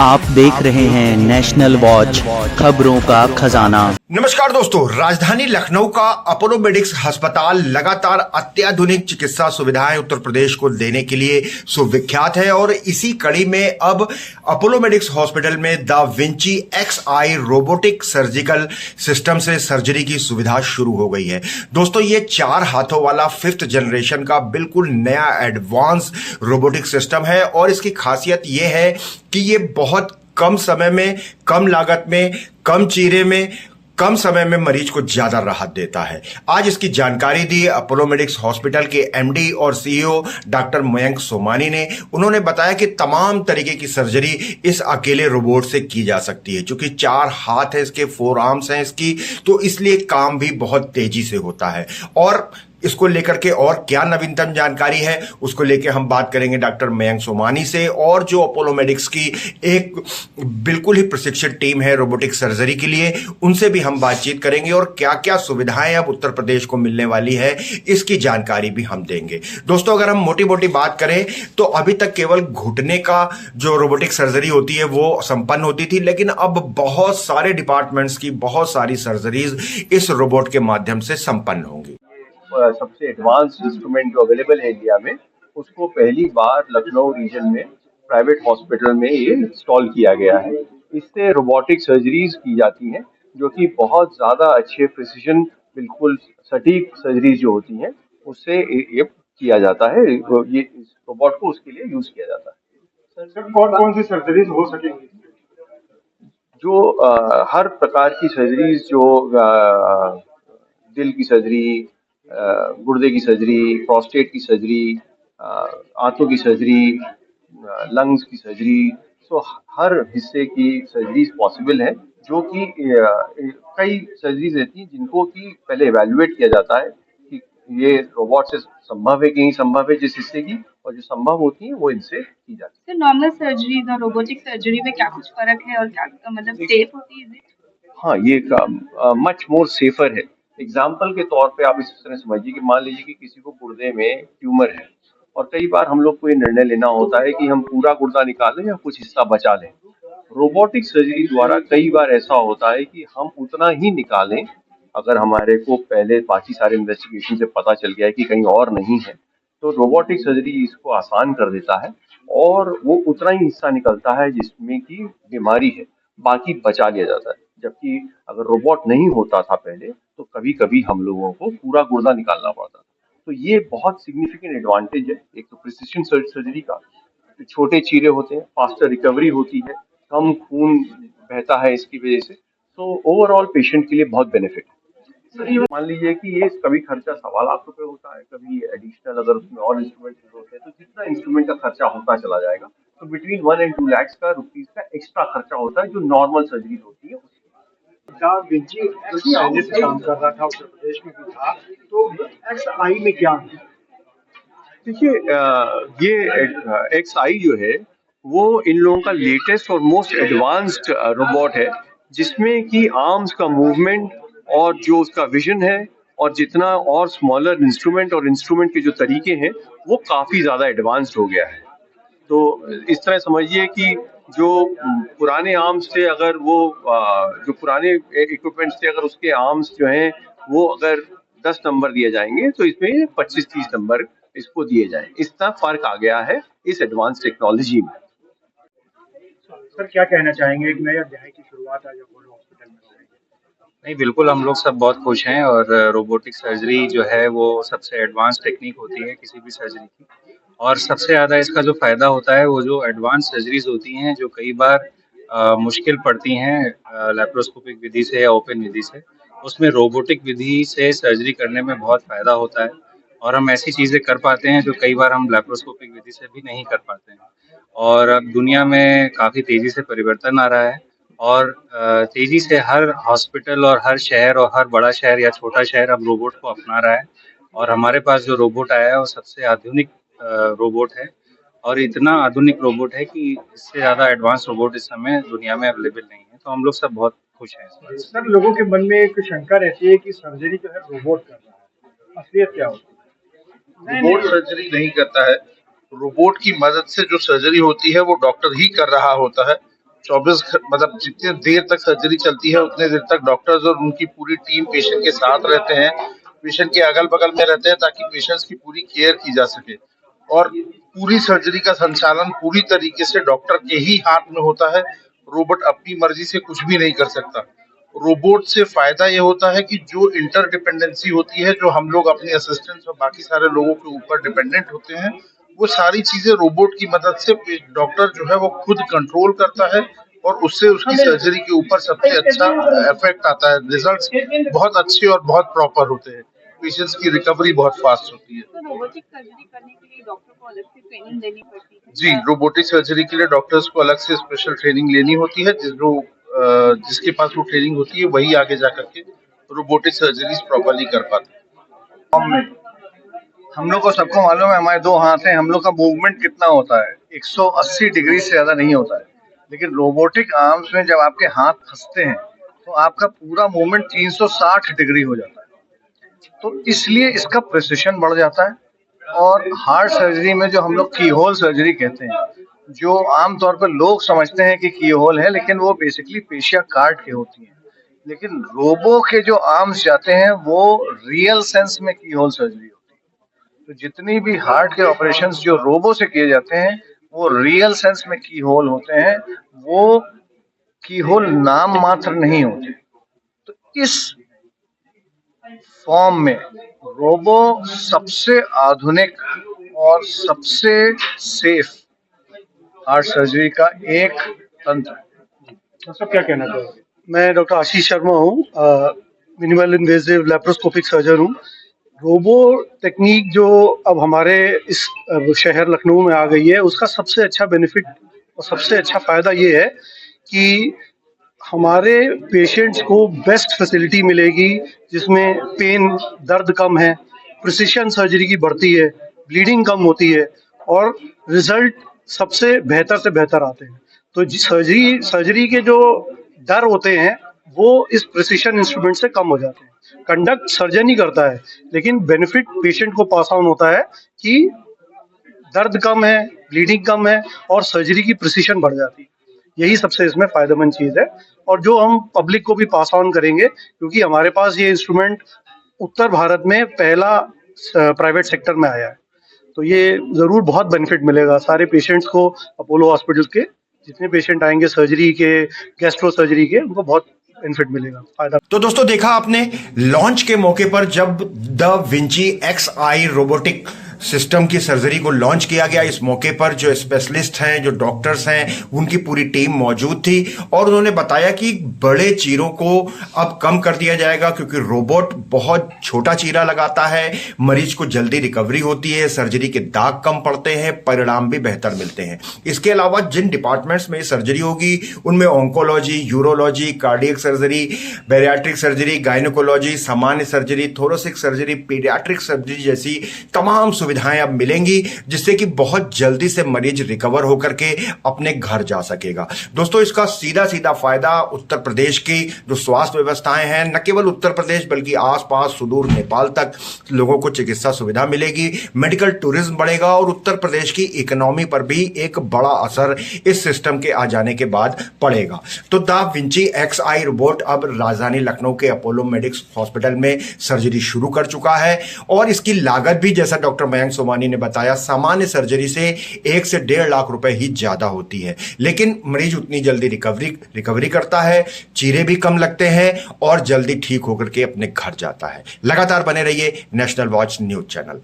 आप देख रहे हैं नेशनल वॉच, खबरों का खजाना। नमस्कार दोस्तों, राजधानी लखनऊ का अपोलो मेडिक्स अस्पताल लगातार अत्याधुनिक चिकित्सा सुविधाएं उत्तर प्रदेश को देने के लिए सुविख्यात है और इसी कड़ी में अब अपोलो मेडिक्स हॉस्पिटल में the Vinci XI robotic surgical system से सर्जरी की सुविधा शुरू हो गई है। दोस्तों, ये 4 हाथों वाला 5th जनरेशन का बिल्कुल नया एडवांस रोबोटिक सिस्टम है और इसकी खासियत ये है कि ये बहुत कम समय में, कम लागत में, कम चीरे में, कम समय में मरीज को ज्यादा राहत देता है। आज इसकी जानकारी दी अपोलो मेडिक्स हॉस्पिटल के MD और CEO डॉक्टर मयंक सोमानी ने। उन्होंने बताया कि तमाम तरीके की सर्जरी इस अकेले रोबोट से की जा सकती है। चूंकि 4 हाथ है इसके, 4 आर्म्स हैं इसकी, तो इसलिए काम भी बहुत तेजी से होता है। और इसको लेकर के और क्या नवीनतम जानकारी है, उसको लेकर हम बात करेंगे डॉक्टर मयंक सोमानी से। और जो अपोलो मेडिक्स की एक बिल्कुल ही प्रशिक्षित टीम है रोबोटिक सर्जरी के लिए, उनसे भी हम बातचीत करेंगे और क्या क्या सुविधाएं अब उत्तर प्रदेश को मिलने वाली है, इसकी जानकारी भी हम देंगे। दोस्तों, अगर हम मोटी मोटी बात करें तो अभी तक केवल घुटने का जो रोबोटिक सर्जरी होती है वो संपन्न होती थी, लेकिन अब बहुत सारे डिपार्टमेंट्स की बहुत सारी सर्जरीज इस रोबोट के माध्यम से संपन्न होंगी। सबसे एडवांस इंस्ट्रूमेंट जो अवेलेबल है इंडिया में, उसको पहली बार लखनऊ रीजन में प्राइवेट हॉस्पिटल में ये इंस्टॉल किया गया है। इससे रोबोटिक सर्जरीज की जाती हैं, जो कि बहुत ज़्यादा अच्छे प्रिसीजन, बिल्कुल सटीक सर्जरीज जो होती हैं, उससे ये किया जाता है। ये इस रोबोट को उसके लिए यूज़ किया जाता है। सर, कौन कौन सी सर्जरीज हो सकेंगी? जो हर प्रकार की सर्जरीज, जो दिल की सर्जरी, गुर्दे की सर्जरी, प्रोस्टेट की सर्जरी, आंतों की सर्जरी, लंग्स की सर्जरी, सो हर हिस्से की सर्जरीज पॉसिबल है। जो कि कई सर्जरीज रहती हैं जिनको कि पहले इवैल्यूएट किया जाता है कि ये रोबोट से संभव है कि नहीं संभव है जिस हिस्से की, और जो संभव होती है वो इनसे की जाती है। तो नॉर्मल सर्जरी और रोबोटिक सर्जरी में क्या कुछ फर्क है और क्या मतलब सेफ होती है? हाँ, ये मच मोर सेफर है। एग्जाम्पल के तौर पे आप इस तरह समझिए कि मान लीजिए कि किसी को गुर्दे में ट्यूमर है, और कई बार हम लोग को ये निर्णय लेना होता है कि हम पूरा गुर्दा निकालें या कुछ हिस्सा बचा लें। रोबोटिक सर्जरी द्वारा कई बार ऐसा होता है कि हम उतना ही निकालें, अगर हमारे को पहले बाकी सारे इन्वेस्टिगेशन से पता चल गया है कि कहीं और नहीं है, तो रोबोटिक सर्जरी इसको आसान कर देता है और वो उतना ही हिस्सा निकलता है जिसमें की बीमारी है, बाकी बचा लिया जाता है। जबकि अगर रोबोट नहीं होता था पहले, तो कभी कभी हम लोगों को पूरा गुर्दा निकालना पड़ता था। तो ये बहुत सिग्निफिकेंट एडवांटेज है। एक तो प्रिसिशन सर्जरी का, तो छोटे चीरे होते हैं, फास्टर रिकवरी होती है, कम खून बहता है इसकी वजह से, तो ओवरऑल पेशेंट के लिए बहुत बेनिफिट है। मान लीजिए कि ये कभी खर्चा 1.25 लाख रुपए होता है, कभी एडिशनल अगर उसमें और इंस्ट्रूमेंट होते हैं तो जितना इंस्ट्रूमेंट का खर्चा होता चला जाएगा, तो बिटवीन 1 and 2 lakhs का रुपीज का एक्स्ट्रा खर्चा होता है जो नॉर्मल सर्जरी होती है। द विंची पहले से काम कर रहा था, उत्तर प्रदेश में भी था, तो XI में क्या है? देखिए, ये XI जो है वो इन लोगों का लेटेस्ट और मोस्ट एडवांस्ड रोबोट है, जिसमें कि आर्म्स का मूवमेंट और जो उसका विजन है और जितना और स्मॉलर इंस्ट्रूमेंट और इंस्ट्रूमेंट के जो तरीके हैं वो काफ़ी ज़्यादा एडवांस्ड हो गया है। तो इस तरह समझिए कि जो पुराने आर्म्स थे, अगर वो जो पुराने इक्विपमेंट्स थे, अगर उसके आर्म्स जो हैं वो अगर 10 नंबर दिए जाएंगे, तो इसमें 25-30 नंबर इसको दिए जाएं। इतना फर्क आ गया है इस एडवांस टेक्नोलॉजी में। सर, क्या कहना चाहेंगे? एक नए अध्याय की शुरुआत आज अपोलो हॉस्पिटल में हो रही है। नहीं, बिल्कुल हम लोग सब बहुत खुश हैं। और रोबोटिक सर्जरी जो है वो सबसे एडवांस टेक्निक होती है किसी भी सर्जरी की, और सबसे ज़्यादा इसका जो फ़ायदा होता है वो जो एडवांस सर्जरीज होती हैं जो कई बार मुश्किल पड़ती हैं लैप्रोस्कोपिक विधि से या ओपन विधि से, उसमें रोबोटिक विधि से सर्जरी करने में बहुत फ़ायदा होता है और हम ऐसी चीज़ें कर पाते हैं जो कई बार हम लैप्रोस्कोपिक विधि से भी नहीं कर पाते हैं। और अब दुनिया में काफ़ी तेज़ी से परिवर्तन आ रहा है और तेज़ी से हर हॉस्पिटल और हर शहर और हर बड़ा शहर या छोटा शहर अब रोबोट को अपना रहा है। और हमारे पास जो रोबोट आया है वो सबसे आधुनिक रोबोट है, और इतना आधुनिक रोबोट है कि इससे ज़्यादा एडवांस रोबोट इस समय दुनिया में अवेलेबल नहीं है। तो हम लोग सब बहुत खुश हैं इस बात से। सर, लोगों के मन में एक शंका रहती है कि सर्जरी जो है रोबोट कर रहा है, असलियत क्या होती है? रोबोट सर्जरी नहीं करता है। रोबोट की मदद से जो सर्जरी होती है वो डॉक्टर ही कर रहा होता है। 24 मतलब जितने देर तक सर्जरी चलती है उतने देर तक डॉक्टर्स और उनकी पूरी टीम पेशेंट के साथ रहते हैं, पेशेंट के अगल बगल में रहते हैं ताकि पेशेंट्स की पूरी केयर की जा सके। और पूरी सर्जरी का संचालन पूरी तरीके से डॉक्टर के ही हाथ में होता है। रोबोट अपनी मर्जी से कुछ भी नहीं कर सकता। रोबोट से फायदा ये होता है कि जो इंटरडिपेंडेंसी होती है, जो हम लोग अपने असिस्टेंट्स और बाकी सारे लोगों के ऊपर डिपेंडेंट होते हैं, वो सारी चीजें रोबोट की मदद से डॉक्टर जो है वो खुद कंट्रोल करता है और उससे उसकी सर्जरी के ऊपर सबसे अच्छा इफेक्ट आता है। रिजल्ट्स बहुत अच्छे और बहुत प्रॉपर होते हैं। पेशेंट्स की रिकवरी बहुत फास्ट होती है। तो रोबोटिक सर्जरी करने के लिए डॉक्टर को अलग से ट्रेनिंग लेनी पड़ती है? जी, रोबोटिक सर्जरी के लिए डॉक्टर्स को अलग से स्पेशल ट्रेनिंग लेनी होती है। जिसके पास वो ट्रेनिंग होती है वही आगे जाकर के रोबोटिक सर्जरीज प्रॉपर्ली कर पाते हैं। हम लोग को सबको मालूम है हमारे 2 हाथ हैं, हम लोग का मूवमेंट कितना होता है, 180 डिग्री से ज्यादा नहीं होता है। लेकिन रोबोटिक आर्म्स में जब आपके हाथ फंसते हैं तो आपका पूरा मूवमेंट 360 डिग्री हो जाता है। तो इसलिए इसका प्रिसिशन बढ़ जाता है। और हार्ट सर्जरी में जो हम लोग की होल सर्जरी कहते हैं, जो आमतौर पर लोग समझते हैं कि की होल है, लेकिन वो बेसिकली पेशिया काट के होती है। लेकिन रोबो के जो आर्म्स जाते हैं वो रियल सेंस में की होल सर्जरी होती है। तो जितनी भी हार्ट के ऑपरेशंस जो रोबो से किए जाते हैं वो रियल सेंस में की होल होते हैं, वो की होल नाम मात्र नहीं होते। तो इस फॉर्म में रोबो सबसे आधुनिक और सबसे सेफ हार्ट सर्जरी का एक तंत्र है। सब क्या कहना चाहिए? मैं डॉक्टर आशीष शर्मा हूँ, मिनिमल इन्वेजिव लैप्रोस्कोपिक सर्जन हूँ। रोबो टेक्निक जो अब हमारे इस शहर लखनऊ में आ गई है, उसका सबसे अच्छा बेनिफिट और सबसे अच्छा फायदा ये है कि हमारे पेशेंट्स को बेस्ट फैसिलिटी मिलेगी, जिसमें पेन दर्द कम है, प्रिसिशन सर्जरी की बढ़ती है, ब्लीडिंग कम होती है और रिजल्ट सबसे बेहतर से बेहतर आते हैं। तो सर्जरी के जो डर होते हैं वो इस प्रिसिशन इंस्ट्रूमेंट से कम हो जाते हैं। कंडक्ट सर्जन ही करता है, लेकिन बेनिफिट पेशेंट को पास ऑन होता है कि दर्द कम है, ब्लीडिंग कम है और सर्जरी की प्रिसिशन बढ़ जाती है। यही सबसे इसमें फायदेमंद चीज है और जो हम पब्लिक को भी पास ऑन करेंगे, क्योंकि हमारे पास ये इंस्ट्रूमेंट उत्तर भारत में पहला प्राइवेट सेक्टर में आया है। तो ये जरूर बहुत बेनिफिट मिलेगा सारे पेशेंट्स को। अपोलो हॉस्पिटल के जितने पेशेंट आएंगे सर्जरी के, गैस्ट्रो सर्जरी के, उनको बहुत बेनिफिट मिलेगा, फायदा। तो दोस्तों देखा आपने लॉन्च के मौके पर जब the Vinci XI robotic system की सर्जरी को लॉन्च किया गया, इस मौके पर जो स्पेशलिस्ट हैं, जो डॉक्टर्स हैं, उनकी पूरी टीम मौजूद थी और उन्होंने बताया कि बड़े चीरों को अब कम कर दिया जाएगा क्योंकि रोबोट बहुत छोटा चीरा लगाता है, मरीज को जल्दी रिकवरी होती है, सर्जरी के दाग कम पड़ते हैं, परिणाम भी बेहतर मिलते हैं। इसके अलावा जिन डिपार्टमेंट्स में सर्जरी होगी उनमें oncology, urology, cardiac surgery, bariatric surgery, gynaecology, सामान्य surgery, thoracic surgery, paediatric surgery जैसी तमाम सुविधाएं अब मिलेंगी, जिससे कि बहुत जल्दी से मरीज रिकवर होकर के अपने घर जा सकेगा। दोस्तों इसका सीधा सीधा फायदा उत्तर प्रदेश की जो स्वास्थ्य व्यवस्थाएं हैं, न केवल उत्तर प्रदेश बल्कि आसपास सुदूर नेपाल तक लोगों को चिकित्सा सुविधा मिलेगी, मेडिकल टूरिज्म बढ़ेगा और उत्तर प्रदेश की इकोनॉमी पर भी एक बड़ा असर इस सिस्टम के आ जाने के बाद पड़ेगा। तो द विंची XI रोबोट अब राजधानी लखनऊ के अपोलो मेडिक्स हॉस्पिटल में सर्जरी शुरू कर चुका है और इसकी लागत भी जैसा डॉक्टर मयंक सोमानी ने बताया सामान्य सर्जरी से 1 से 1.5 लाख रुपए ही ज्यादा होती है, लेकिन मरीज उतनी जल्दी रिकवरी करता है, चीरे भी कम लगते हैं और जल्दी ठीक होकर के अपने घर जाता है। लगातार बने रहिए नेशनल वॉच न्यूज चैनल।